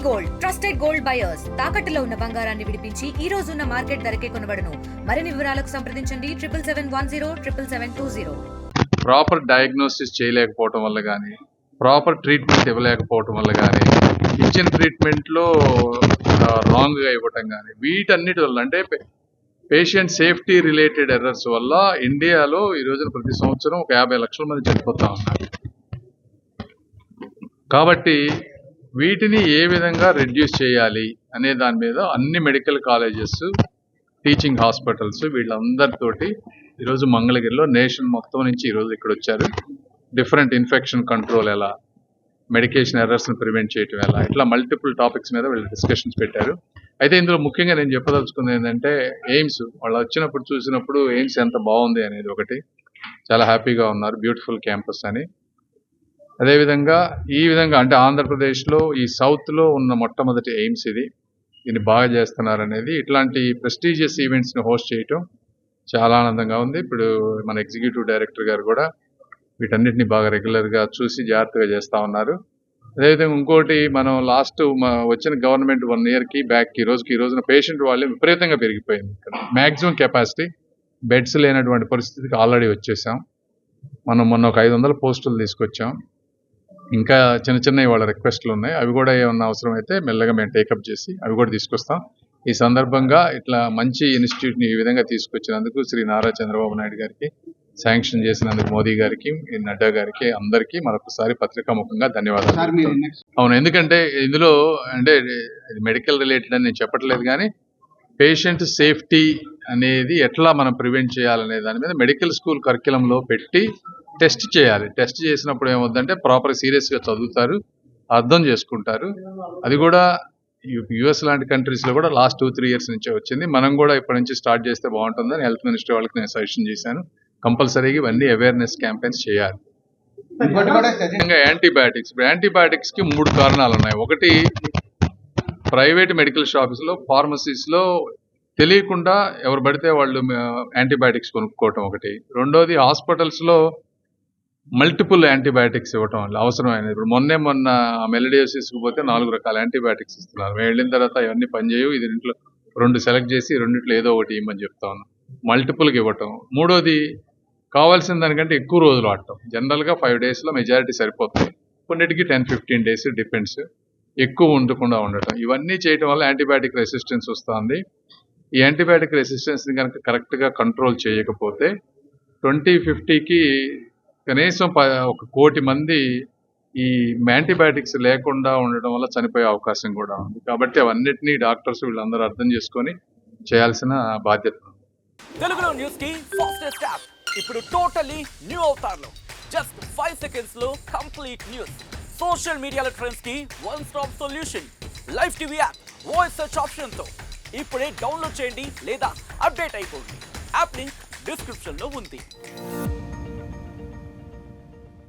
Gold trusted gold buyers తాకట్టులో ఉన్న బంగారాన్ని విడిపించి ఈ రోజు ఉన్న మార్కెట్ ధరకే కొనబడును. మరిన్ని వివరాలకు సంప్రదించండి 7771077720. ప్రాపర్ డయాగ్నోసిస్ చేయలేకపోవటం వల్ల కానీ, ప్రాపర్ ట్రీట్మెంట్ ఇవ్వలేకపోవటం వల్ల కానీ, ఇచ్చిన ట్రీట్మెంట్లో రాంగ్గా ఇవ్వటం కానీ, వీటన్నిటి వల్ల అంటే పేషెంట్ సేఫ్టీ రిలేటెడ్ ఎర్రర్స్ వల్ల ఇండియాలో ఈ రోజున ప్రతి సంవత్సరం ఒక 50 లక్షల మంది చనిపోతా ఉన్నారు. కాబట్టి వీటిని ఏ విధంగా రెడ్యూస్ చేయాలి అనే దాని మీద అన్ని మెడికల్ కాలేజెస్, టీచింగ్ హాస్పిటల్స్ వీళ్ళందరితోటి ఈరోజు మంగళగిరిలో నేషన్ మొత్తం నుంచి ఈరోజు ఇక్కడ వచ్చారు. డిఫరెంట్ ఇన్ఫెక్షన్ కంట్రోల్ ఎలా, మెడికేషన్ ఎర్రర్స్ని ప్రివెంట్ చేయటం ఎలా, ఇట్లా మల్టిపుల్ టాపిక్స్ మీద వీళ్ళు డిస్కషన్స్ పెట్టారు. అయితే ఇందులో ముఖ్యంగా నేను చెప్పదలుచుకుంది ఏంటంటే ఎయిమ్స్ వాళ్ళు వచ్చినప్పుడు చూసినప్పుడు ఎయిమ్స్ ఎంత బాగుంది అనేది ఒకటి చాలా హ్యాపీగా ఉన్నారు. బ్యూటిఫుల్ క్యాంపస్ అని. అదేవిధంగా ఈ విధంగా అంటే ఆంధ్రప్రదేశ్లో ఈ సౌత్లో ఉన్న మొట్టమొదటి ఎయిమ్స్ దీన్ని బాగా చేస్తున్నారు అనేది. ఇట్లాంటి ప్రెస్టీజియస్ ఈవెంట్స్ని హోస్ట్ చేయటం చాలా ఆనందంగా ఉంది. ఇప్పుడు మన ఎగ్జిక్యూటివ్ డైరెక్టర్ గారు కూడా వీటన్నిటిని బాగా రెగ్యులర్గా చూసి జాగ్రత్తగా చేస్తూ ఉన్నారు. అదేవిధంగా ఇంకోటి మనం వచ్చిన గవర్నమెంట్ 1 ఇయర్కి బ్యాక్ ఈ రోజున పేషెంట్ వాళ్ళు విపరీతంగా పెరిగిపోయింది. మ్యాక్సిమం కెపాసిటీ బెడ్స్ లేనటువంటి పరిస్థితికి ఆల్రెడీ వచ్చేసాం. మనం మొన్న ఒక 500 పోస్టులు తీసుకొచ్చాం. ఇంకా చిన్న వాళ్ళ రిక్వెస్ట్లు ఉన్నాయి. అవి కూడా ఏమన్నా అవసరం అయితే మెల్లగా మేము టేకప్ చేసి అవి కూడా తీసుకొస్తాం. ఈ సందర్భంగా ఇట్లా మంచి ఇన్స్టిట్యూట్ని ఈ విధంగా తీసుకొచ్చినందుకు శ్రీ నారా చంద్రబాబు నాయుడు గారికి, శాంక్షన్ చేసినందుకు మోదీ గారికి, నడ్డా గారికి, అందరికీ మరొకసారి పత్రికాముఖంగా ధన్యవాదాలు. అవును, ఎందుకంటే ఇందులో అంటే ఇది మెడికల్ రిలేటెడ్ అని నేను చెప్పట్లేదు, కానీ పేషెంట్ సేఫ్టీ అనేది ఎట్లా మనం ప్రివెంట్ చేయాలనే దాని మీద మెడికల్ స్కూల్ కరిక్యులంలో పెట్టి టెస్ట్ చేయాలి. టెస్ట్ చేసినప్పుడు ఏమవుతుందంటే ప్రాపర్ సీరియస్గా చదువుతారు, అర్థం చేసుకుంటారు. అది కూడా యుఎస్ లాంటి కంట్రీస్లో కూడా లాస్ట్ 2-3 ఇయర్స్ నుంచే వచ్చింది. మనం కూడా ఇప్పటి నుంచి స్టార్ట్ చేస్తే బాగుంటుందని హెల్త్ మినిస్ట్రీ వాళ్ళకి నేను సజెషన్ చేశాను. కంపల్సరీగా ఇవన్నీ అవేర్నెస్ క్యాంపెయిన్స్ చేయాలి. యాంటీబయాటిక్స్కి 3 కారణాలు ఉన్నాయి. ఒకటి, ప్రైవేట్ మెడికల్ షాప్స్లో, ఫార్మసీస్లో తెలియకుండా ఎవరు పడితే వాళ్ళు యాంటీబయాటిక్స్ కొనుక్కోవటం ఒకటి. రెండోది, హాస్పిటల్స్లో మల్టిపుల్ యాంటీబయాటిక్స్ ఇవ్వటం వల్ల అవసరమైనది. ఇప్పుడు మొన్న మెలిడియోసిస్కి పోతే 4 రకాల యాంటీబయాటిక్స్ ఇస్తున్నారు. మేము వెళ్ళిన తర్వాత ఇవన్నీ పనిచేయవు, ఇది ఇంట్లో 2 సెలెక్ట్ చేసి రెండిట్లో ఏదో ఒకటి ఇవ్వమని చెప్తా ఉన్నాం. మల్టిపుల్గా ఇవ్వటం. మూడోది, కావాల్సిన దానికంటే ఎక్కువ రోజులు వాడటం. జనరల్గా 5 డేస్లో మెజారిటీ సరిపోతుంది, కొన్నిటికి 10-15 డేస్ డిపెండ్స్, ఎక్కువ ఉండకుండా ఉండటం. ఇవన్నీ చేయటం వల్ల యాంటీబయాటిక్ రెసిస్టెన్స్ వస్తుంది. ఈ యాంటీబయాటిక్ రెసిస్టెన్స్ని కనుక కరెక్ట్గా కంట్రోల్ చేయకపోతే 2050కి కనీసం 1 కోటి మంది ఈ యాంటీబయాటిక్స్ లేకుండా ఉండడం వల్ల చనిపోయే అవకాశం కూడా ఉంది. కాబట్టి అవన్నిటినీ డాక్టర్స్ వీళ్ళందరూ అర్థం చేసుకొని చేయాల్సిన బాధ్యత. తెలుగులో న్యూస్ కి ఫాస్టెస్ట్ యాప్ ఇప్పుడు టోటల్లీ న్యూ అవతార్లో జస్ట్ 5 సెకండ్స్ లో కంప్లీట్ న్యూస్. సోషల్ మీడియాలో ట్రెండ్స్ కి one stop solution. Live TV app voice search option తో ఇప్పుడే డౌన్లోడ్ చేయండి లేదా అప్డేట్ అయిపోండి. యాప్ లింక్ డిస్క్రిప్షన్ లో ఉంది.